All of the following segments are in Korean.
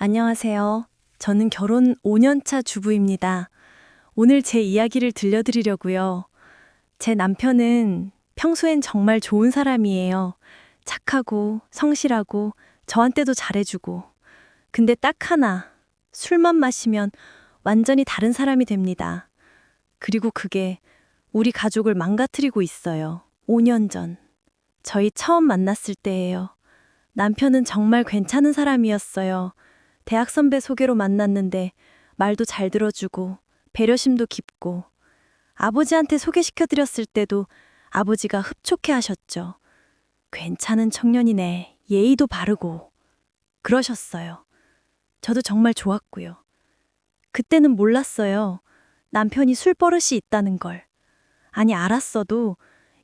안녕하세요. 저는 결혼 5년 차 주부입니다. 오늘 제 이야기를 들려드리려고요. 제 남편은 평소엔 정말 좋은 사람이에요. 착하고 성실하고 저한테도 잘해주고. 근데 딱 하나, 술만 마시면 완전히 다른 사람이 됩니다. 그리고 그게 우리 가족을 망가뜨리고 있어요. 5년 전, 저희 처음 만났을 때예요. 남편은 정말 괜찮은 사람이었어요. 대학 선배 소개로 만났는데 말도 잘 들어주고 배려심도 깊고 아버지한테 소개시켜드렸을 때도 아버지가 흡족해 하셨죠. 괜찮은 청년이네. 예의도 바르고 그러셨어요. 저도 정말 좋았고요. 그때는 몰랐어요. 남편이 술버릇이 있다는 걸. 아니 알았어도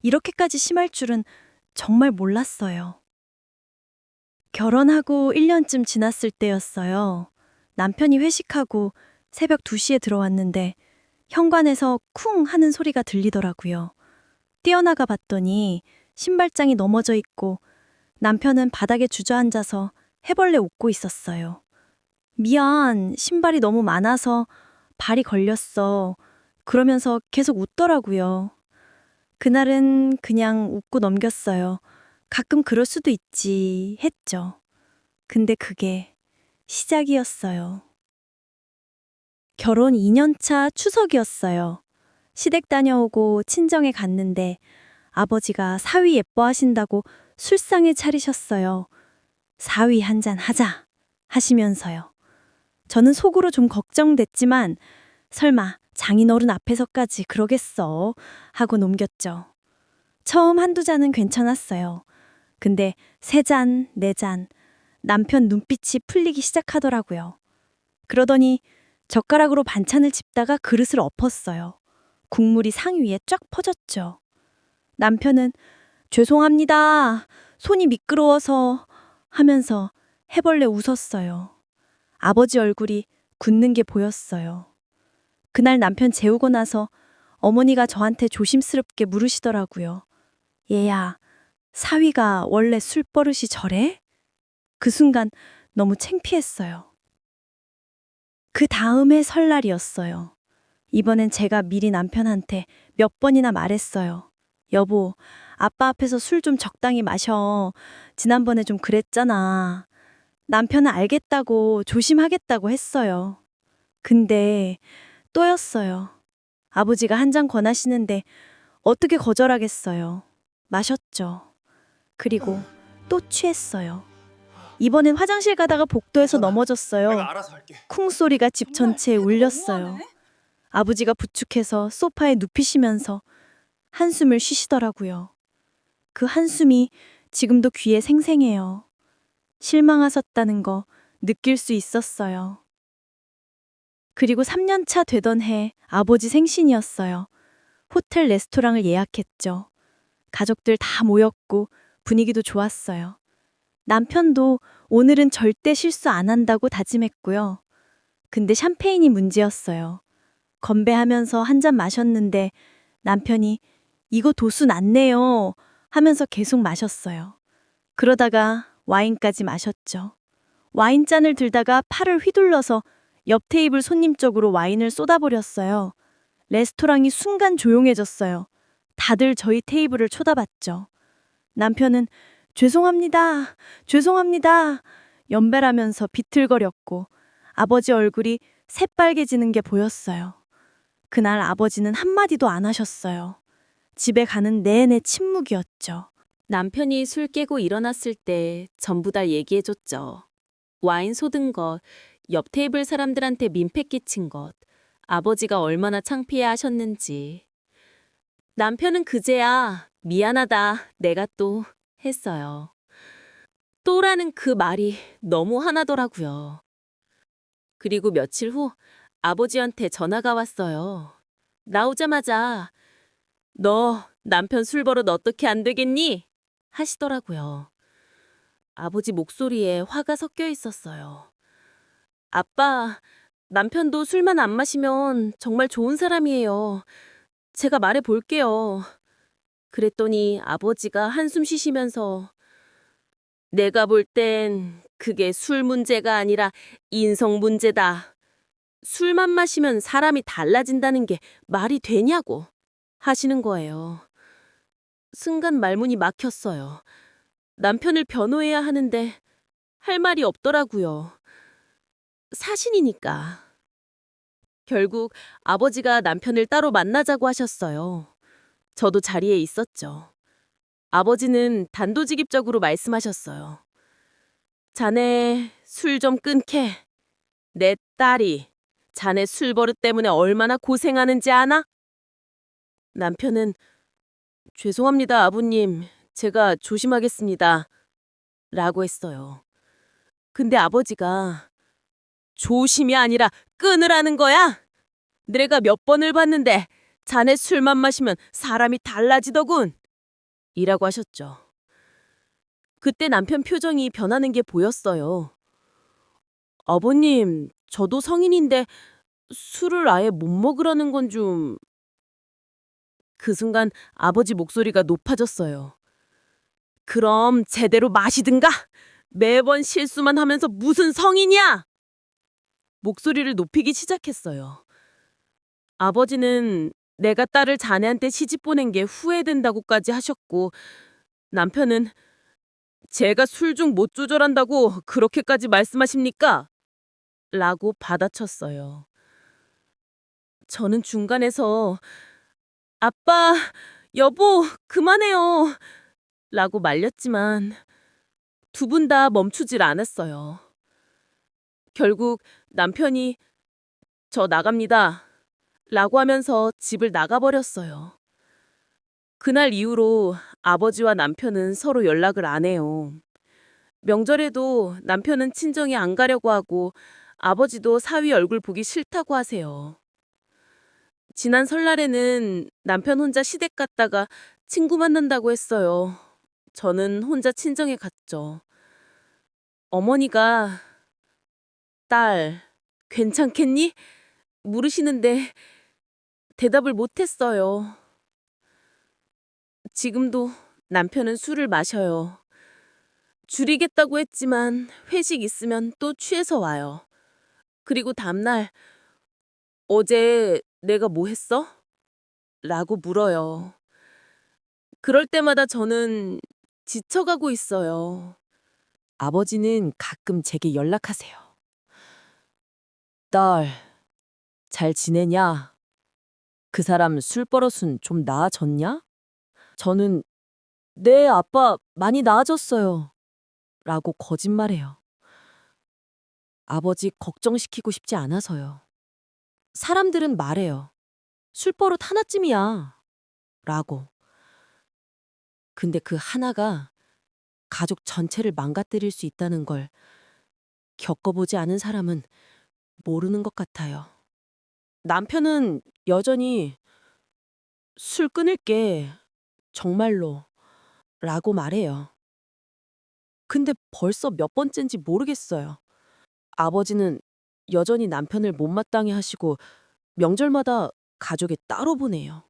이렇게까지 심할 줄은 정말 몰랐어요. 결혼하고 1년쯤 지났을 때였어요. 남편이 회식하고 새벽 2시에 들어왔는데 현관에서 쿵 하는 소리가 들리더라고요. 뛰어나가 봤더니 신발장이 넘어져 있고 남편은 바닥에 주저앉아서 해벌레 웃고 있었어요. 미안, 신발이 너무 많아서 발이 걸렸어. 그러면서 계속 웃더라고요. 그날은 그냥 웃고 넘겼어요. 가끔 그럴 수도 있지 했죠. 근데 그게 시작이었어요. 결혼 2년 차 추석이었어요. 시댁 다녀오고 친정에 갔는데 아버지가 사위 예뻐하신다고 술상을 차리셨어요. 사위 한 잔 하자 하시면서요. 저는 속으로 좀 걱정됐지만 설마 장인어른 앞에서까지 그러겠어 하고 넘겼죠. 처음 한두 잔은 괜찮았어요. 근데 세 잔, 네 잔, 남편 눈빛이 풀리기 시작하더라고요. 그러더니 젓가락으로 반찬을 집다가 그릇을 엎었어요. 국물이 상위 위에 쫙 퍼졌죠. 남편은 죄송합니다. 손이 미끄러워서 하면서 해벌레 웃었어요. 아버지 얼굴이 굳는 게 보였어요. 그날 남편 재우고 나서 어머니가 저한테 조심스럽게 물으시더라고요. 얘야, 사위가 원래 술버릇이 저래? 그 순간 너무 창피했어요. 그 다음에 설날이었어요. 이번엔 제가 미리 남편한테 몇 번이나 말했어요. 여보, 아빠 앞에서 술 좀 적당히 마셔. 지난번에 좀 그랬잖아. 남편은 알겠다고 조심하겠다고 했어요. 근데 또였어요. 아버지가 한 잔 권하시는데 어떻게 거절하겠어요. 마셨죠. 그리고 또 취했어요. 이번엔 화장실 가다가 복도에서 넘어졌어요. 내가 알아서 할게. 쿵 소리가 집 전체에 울렸어요. 아버지가 부축해서 소파에 눕히시면서 한숨을 쉬시더라고요. 그 한숨이 지금도 귀에 생생해요. 실망하셨다는 거 느낄 수 있었어요. 그리고 3년 차 되던 해 아버지 생신이었어요. 호텔 레스토랑을 예약했죠. 가족들 다 모였고 분위기도 좋았어요. 남편도 오늘은 절대 실수 안 한다고 다짐했고요. 근데 샴페인이 문제였어요. 건배하면서 한 잔 마셨는데 남편이 이거 도수 낮네요 하면서 계속 마셨어요. 그러다가 와인까지 마셨죠. 와인잔을 들다가 팔을 휘둘러서 옆 테이블 손님 쪽으로 와인을 쏟아버렸어요. 레스토랑이 순간 조용해졌어요. 다들 저희 테이블을 쳐다봤죠. 남편은 죄송합니다, 죄송합니다 연발하면서 비틀거렸고 아버지 얼굴이 새빨개지는 게 보였어요. 그날 아버지는 한마디도 안 하셨어요. 집에 가는 내내 침묵이었죠. 남편이 술 깨고 일어났을 때 전부 다 얘기해줬죠. 와인 쏟은 것, 옆 테이블 사람들한테 민폐 끼친 것, 아버지가 얼마나 창피해 하셨는지. 남편은 그제야 미안하다, 내가 또 했어요. 또라는 그 말이 너무 화나더라고요. 그리고 며칠 후 아버지한테 전화가 왔어요. 나오자마자 너 남편 술 버릇 어떻게 안 되겠니? 하시더라고요. 아버지 목소리에 화가 섞여 있었어요. 아빠, 남편도 술만 안 마시면 정말 좋은 사람이에요. 제가 말해 볼게요. 그랬더니 아버지가 한숨 쉬시면서 내가 볼 땐 그게 술 문제가 아니라 인성 문제다. 술만 마시면 사람이 달라진다는 게 말이 되냐고 하시는 거예요. 순간 말문이 막혔어요. 남편을 변호해야 하는데 할 말이 없더라고요. 사신이니까. 결국 아버지가 남편을 따로 만나자고 하셨어요. 저도 자리에 있었죠. 아버지는 단도직입적으로 말씀하셨어요. 자네 술 좀 끊게. 내 딸이 자네 술 버릇 때문에 얼마나 고생하는지 아나? 남편은 죄송합니다, 아버님. 제가 조심하겠습니다. 라고 했어요. 근데 아버지가 조심이 아니라 끊으라는 거야? 내가 몇 번을 봤는데 자네 술만 마시면 사람이 달라지더군. 이라고 하셨죠. 그때 남편 표정이 변하는 게 보였어요. 아버님, 저도 성인인데 술을 아예 못 먹으라는 건 좀... 그 순간 아버지 목소리가 높아졌어요. 그럼 제대로 마시든가! 매번 실수만 하면서 무슨 성인이야! 목소리를 높이기 시작했어요. 아버지는 내가 딸을 자네한테 시집 보낸 게 후회된다고까지 하셨고, 남편은 제가 술 중 못 조절한다고 그렇게까지 말씀하십니까? 라고 받아쳤어요. 저는 중간에서 아빠, 여보, 그만해요. 라고 말렸지만 두 분 다 멈추질 않았어요. 결국 남편이 저 나갑니다. 라고 하면서 집을 나가버렸어요. 그날 이후로 아버지와 남편은 서로 연락을 안 해요. 명절에도 남편은 친정에 안 가려고 하고 아버지도 사위 얼굴 보기 싫다고 하세요. 지난 설날에는 남편 혼자 시댁 갔다가 친구 만난다고 했어요. 저는 혼자 친정에 갔죠. 어머니가 딸, 괜찮겠니? 물으시는데 대답을 못했어요. 지금도 남편은 술을 마셔요. 줄이겠다고 했지만 회식 있으면 또 취해서 와요. 그리고 다음날 어제 내가 뭐 했어? 라고 물어요. 그럴 때마다 저는 지쳐가고 있어요. 아버지는 가끔 제게 연락하세요. 딸, 잘 지내냐? 그 사람 술버릇은 좀 나아졌냐? 저는 네, 아빠 많이 나아졌어요. 라고 거짓말해요. 아버지 걱정시키고 싶지 않아서요. 사람들은 말해요. 술버릇 하나쯤이야. 라고. 근데 그 하나가 가족 전체를 망가뜨릴 수 있다는 걸 겪어보지 않은 사람은 모르는 것 같아요. 남편은 여전히 술 끊을게. 정말로. 라고 말해요. 근데 벌써 몇 번째인지 모르겠어요. 아버지는 여전히 남편을 못마땅해 하시고 명절마다 가족에 따로 보내요.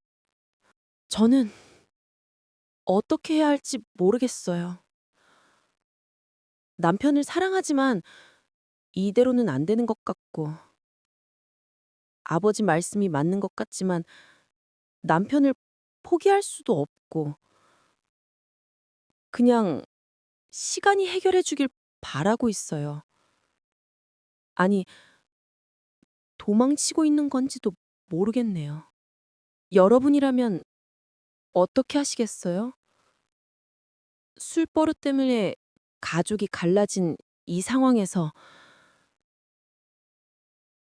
저는 어떻게 해야 할지 모르겠어요. 남편을 사랑하지만 이대로는 안 되는 것 같고, 아버지 말씀이 맞는 것 같지만 남편을 포기할 수도 없고, 그냥 시간이 해결해 주길 바라고 있어요. 아니, 도망치고 있는 건지도 모르겠네요. 여러분이라면 어떻게 하시겠어요? 술버릇 때문에 가족이 갈라진 이 상황에서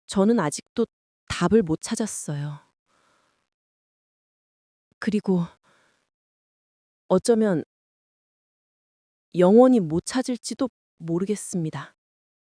저는 아직도 답을 못 찾았어요. 그리고 어쩌면 영원히 못 찾을지도 모르겠습니다.